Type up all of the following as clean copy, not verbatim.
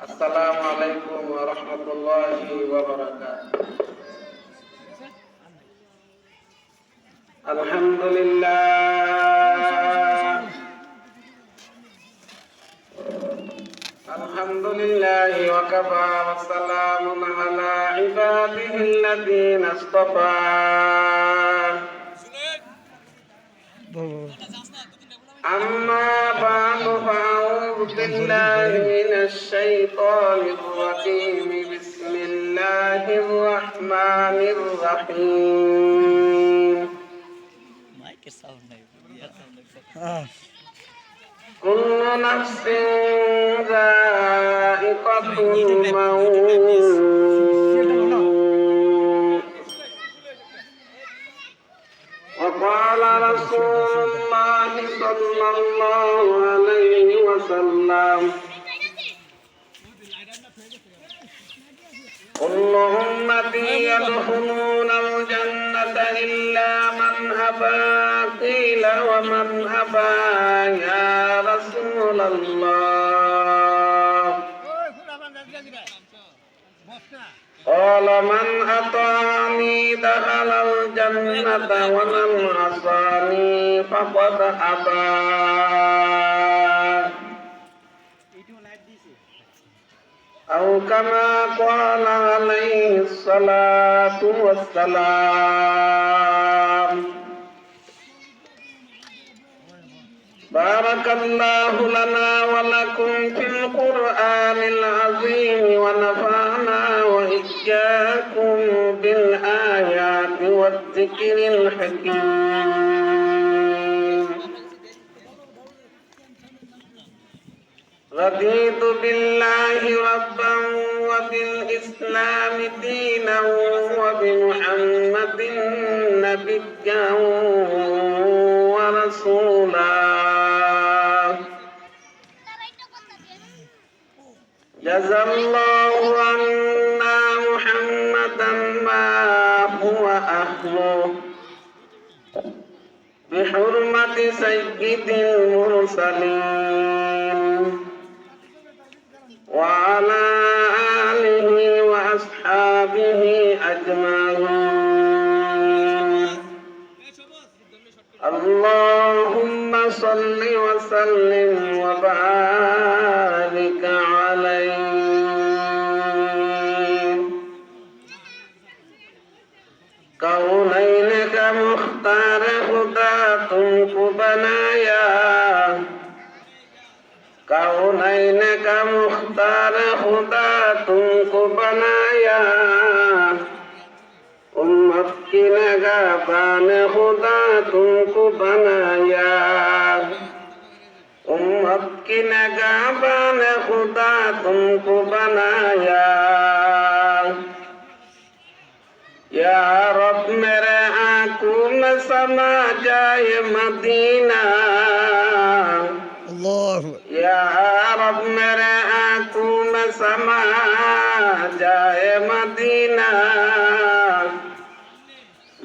আসসালামু আলাইকুম ওয়া রাহমাতুল্লাহি ওয়া বারাকাতুহু। আলহামদুলিল্লাহি ওয়া কাফা ওয়া সালামুন আলা ইবাদিহিল্লাযীনা ইসতাফা। أما بعد فأعوذ بالله من الشيطان الرجيم. بسم الله الرحمن الرحيم. كل نفس ذائقة الموت وقال رسول الله صلى الله عليه وسلم كل أمتي يدخلون الجنة إلا من أبى. قيل ومن أبى يا رسول الله؟ قال من أطاعني دخل الجنة ومن عصاني فقد أبى. أو كما قال عليه الصلاة والسلام. بارك الله لنا ولكم في القرآن العظيم ونفعنا وإياكم بالآيات والذكر الحكيم. رضيت بالله ربا وبالإسلام دينا وبمحمد نبيا ورسولا. جزى الله عنا محمدا ما هو أهله بحرمة سيد المرسلين وعلى آله وأصحابه أجمعين. اللهم صل وسلم وبارك عليه. كونين كمختار خدا तुमको बनाया. कौनैन का मुख्तार खुदा तुमको बनाया. उम्मत की नगाबान खुदा तुमको बनाया. उम्मत की नगाबान खुदा तुमको बनाया. या रब मेरे आंखों में समा जाए मदीना. या रब मेरे आंखों में समा जाए मदीना.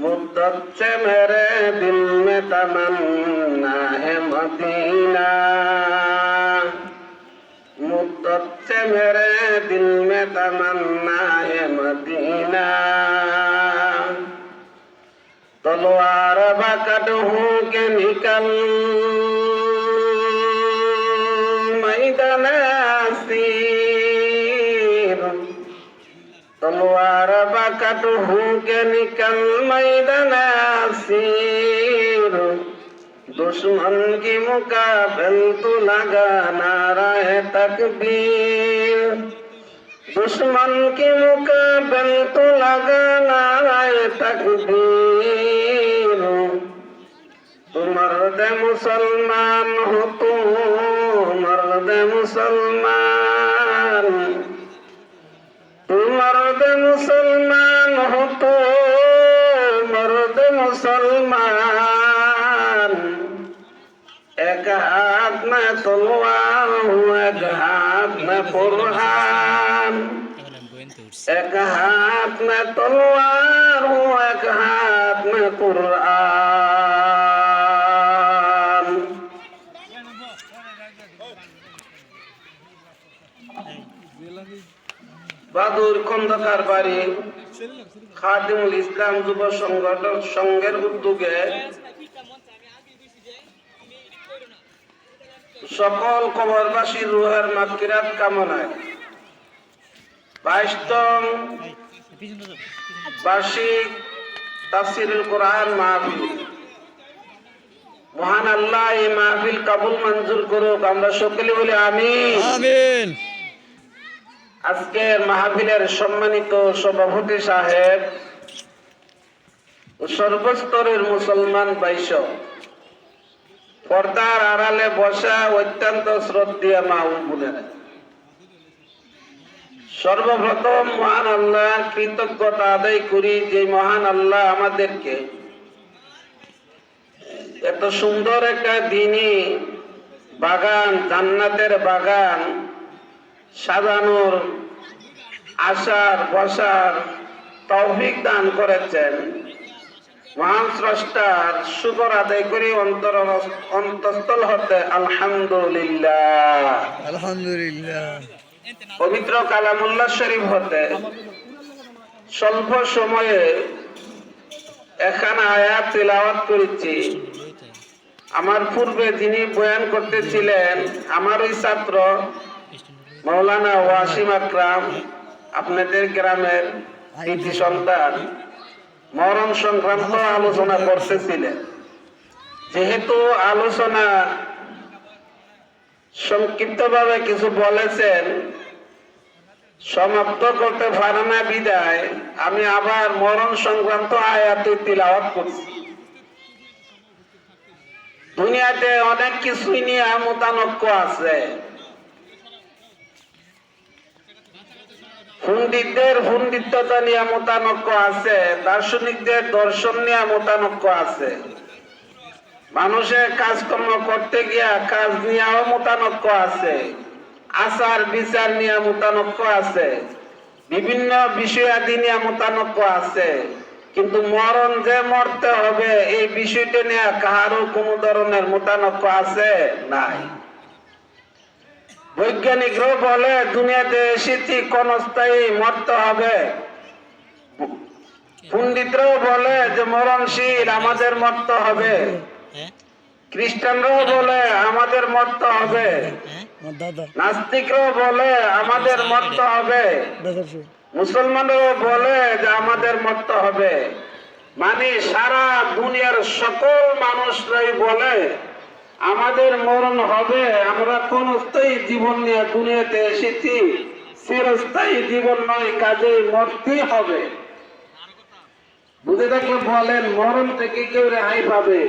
मुद्दत से मेरे दिल में तमन्ना है मदीना. मुद्दत से मेरे दिल में तमन्ना है मदीना. तलवार बकट हूँ के निकल मैदान असीर. तलवार बकट हूँ के निकल मैदान असीर. दुश्मन की मुकाबल तो लगा नाराए तकबीर. दुश्मन की मुकाबल तो लगा नाराए तकबीर. तुम मर्द मुसलमान हो तुम मर्द मुसलमान. तुम मर्द मुसलमान हो तो मर्द मुसलमान. एक हाथ में तलवार एक हाथ में कुरान. এক হাত মে তলোয়ার হো এক হাত মে কুরআন। বাদুর খন্দকার বাড়ি খাদিমুল ইসলাম যুব সংগঠন সংঘের উদ্যোগে সকল কবরবাসীর রুহের মাগফিরাত কামনায় 22তম বার্ষিক তাফসীরুল কোরআন মাহফিল। মহান আল্লাহ এই মাহফিল কবুল মঞ্জুর করুক, আমরা সকলে বলি আমিন আমিন। আজকের মাহফিলের সম্মানিত সভাপতি সাহেব ও সর্বস্তরের মুসলমান ভাইস, পর্দার আড়ালে বসা অত্যন্ত শ্রদ্ধেয় মা ও বোনেরা, সর্বপ্রথম মহান আল্লাহর কৃতজ্ঞতা আদায় করি যে মহান আল্লাহ আমাদেরকে এত সুন্দর একটা দিনই বাগান, জান্নাতের বাগান সাজানোর, আসার বসার তৌফিক দান করেছেন। মহান স্রষ্টার শুকর আদায় করি অন্তঃস্থল হতে আলহামদুলিল্লাহ আলহামদুলিল্লাহ। পবিত্র কালামুল্লাহ শরীফ হতে স্বল্প সময়ে এখানে আয়াত তিলাওয়াত করেছি। আমার পূর্বে যিনি বয়ান করতেছিলেন আমার ওই ছাত্র মাওলানা ওয়াসিম আকরাম, আপনাদের গ্রামের কৃতি সন্তান, মরণ সংক্রান্ত আলোচনা করতেছিলেন। যেহেতু আলোচনা সংক্ষিপ্তভাবে কিছু বলেছেন, সমাপ্ত করতে পারে না বিদায় আমি আবার মরণ সংক্রান্ত আয়াত তিলাওয়াত করছি। দুনিয়াতে অনেক কিছুই নিয়ে মতানৈক্য আছে। পণ্ডিতদের পণ্ডিততা নিয়ে মতানৈক্য আছে, দার্শনিকদের দর্শন নিয়ে মতানৈক্য আছে, মানুষের কাজকর্ম করতে গিয়া কাজ নিয়েও মতানৈক্য আছে, আচার বিচার নিয়ে মতানৈক্য আছে, বিভিন্ন বিষয়াদি নিয়ে মতানৈক্য আছে। কিন্তু মরণ যে মরতে হবে এই বিষয়টা নিয়ে কারো কোনো ধরনের মতানৈক্য আছে নাই। বৈজ্ঞানিকরাও বলে দুনিয়াতে এসেছি ক্ষণস্থায়ী মরতে হবে, পণ্ডিতরাও বলে যে মরণশীল আমাদের মরতে হবে, খ্রিস্টানরাও বলে আমাদের মরতে হবে, নাস্তিকরাও বলে আমাদের মরতে হবে, মুসলমানরাও বলে যে আমাদের মরতে হবে। মানে সারা দুনিয়ার সকল মানুষরাই বলে আমাদের মরণ হবে। আমরা ক্ষণস্থায়ী জীবন নিয়ে দুনিয়াতে এসেছি, চিরস্থায়ী জীবন নয়, কাজেই মরতেই হবে। বুঝে থাকলে বলেন, মরণ থেকে কেউ রেহাই পাবে?